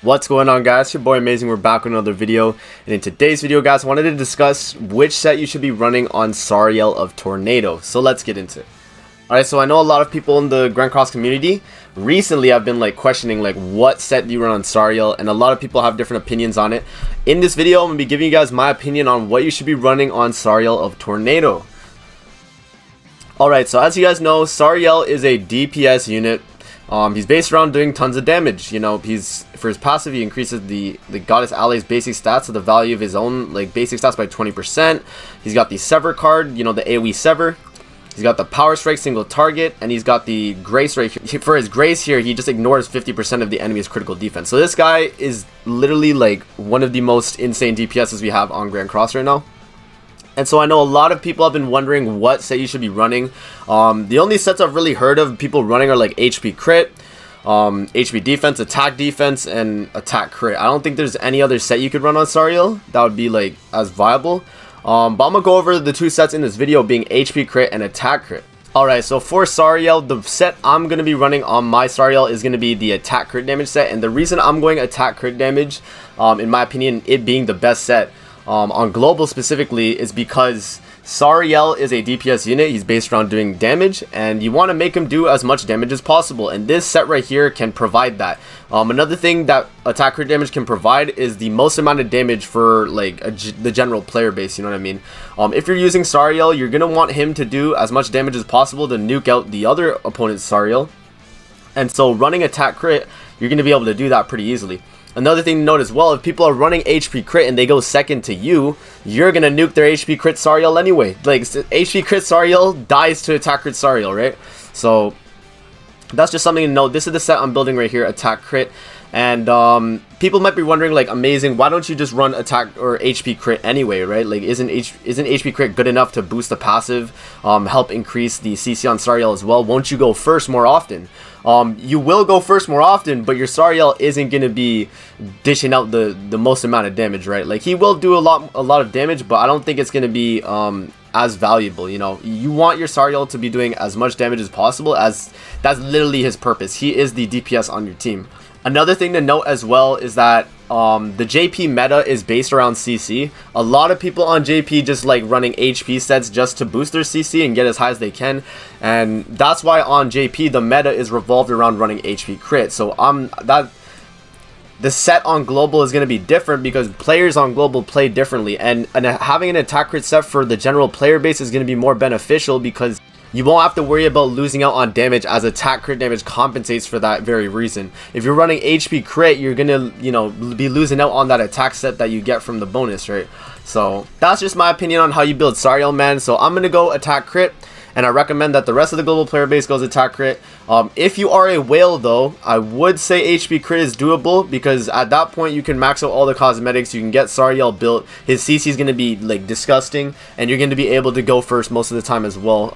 What's going on, guys? Your boy Amazing. We're back with another video, and in today's video, guys, I wanted to discuss which set you should be running on Sariel of Tornado. So let's get into it. Alright, so I know a lot of people in the Grand Cross community recently have been questioning what set do you run on Sariel, and a lot of people have different opinions on it. In this video, I'm going to be giving you guys my opinion on what you should be running on Sariel of Tornado. Alright, so as you guys know, Sariel is a DPS unit. He's based around doing tons of damage. You know, for his passive, he increases the goddess ally's basic stats, so the value of his own basic stats by 20%. He's got the sever card, you know, the AoE sever. He's got the power strike single target, and he's got the grace right here. For his grace here, he just ignores 50% of the enemy's critical defense. So this guy is literally one of the most insane DPSs we have on Grand Cross right now. And so I know a lot of people have been wondering what set you should be running. The only sets I've really heard of people running are HP crit, HP defense, attack defense, and attack crit. I don't think there's any other set you could run on Sariel that would be as viable. But I'm gonna go over the two sets in this video, being HP crit and attack crit. Alright, so for Sariel, the set I'm going to be running on my Sariel is going to be the attack crit damage set. And the reason I'm going attack crit damage, in my opinion, it being the best set on global specifically, is because Sariel is a DPS unit. He's based around doing damage, and you want to make him do as much damage as possible, and this set right here can provide that. Another thing that attack crit damage can provide is the most amount of damage for the general player base, you know what I mean? If you're using Sariel, you're gonna want him to do as much damage as possible to nuke out the other opponent's Sariel, and so running attack crit, you're gonna be able to do that pretty easily. Another thing to note as well, if people are running HP crit and they go second to you, you're gonna nuke their HP crit Sariel anyway. HP crit Sariel dies to attack crit Sariel, right? So that's just something to note. This is the set I'm building right here, attack crit. And people might be wondering, Amazing, why don't you just run attack or HP crit anyway, right? Isn't HP crit good enough to boost the passive, help increase the CC on Sariel as well? Won't you go first more often? You will go first more often, but your Sariel isn't going to be dishing out the most amount of damage, right? He will do a lot of damage, but I don't think it's going to be as valuable. You know, you want your Sariel to be doing as much damage as possible, as that's literally his purpose. He is the DPS on your team. Another thing to note as well is that the JP meta is based around CC. A lot of people on JP just running HP sets just to boost their CC and get as high as they can, and that's why on JP the meta is revolved around running HP crit. So the set on global is going to be different because players on global play differently, and having an attack crit set for the general player base is going to be more beneficial because you won't have to worry about losing out on damage, as attack crit damage compensates for that very reason. If you're running HP crit, you're gonna, be losing out on that attack set that you get from the bonus, right? So that's just my opinion on how you build Sariel, man. So I'm gonna go attack crit, and I recommend that the rest of the global player base goes attack crit. If you are a whale though, I would say HP crit is doable, because at that point you can max out all the cosmetics, you can get Sariel built, his CC is going to be disgusting, and you're going to be able to go first most of the time as well.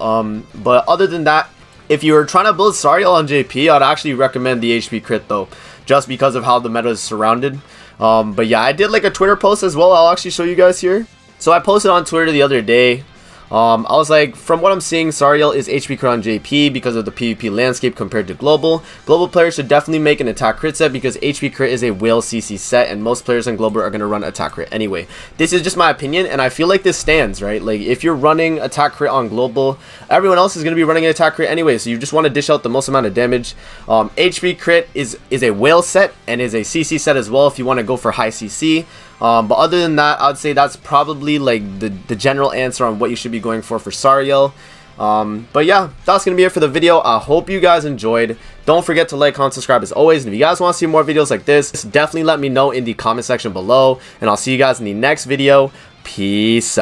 But other than that, if you're trying to build Sariel on JP, I'd actually recommend the HP crit though, just because of how the meta is surrounded. But yeah, I did a Twitter post as well. I'll actually show you guys here. So I posted on Twitter the other day. I was from what I'm seeing, Sariel is HP crit on JP because of the PvP landscape compared to global. Global players should definitely make an attack crit set because HP crit is a whale CC set, and most players in global are going to run attack crit anyway. This is just my opinion, and I feel like this stands, right? If you're running attack crit on global, everyone else is going to be running an attack crit anyway, so you just want to dish out the most amount of damage. HP crit is a whale set and is a CC set as well if you want to go for high CC. But other than that, I'd say that's probably the general answer on what you should be going for Sariel. But yeah, that's gonna be it for the video. I hope you guys enjoyed. Don't forget to like, comment, subscribe as always, and if you guys want to see more videos like this, definitely let me know in the comment section below, and I'll see you guys in the next video. Peace out.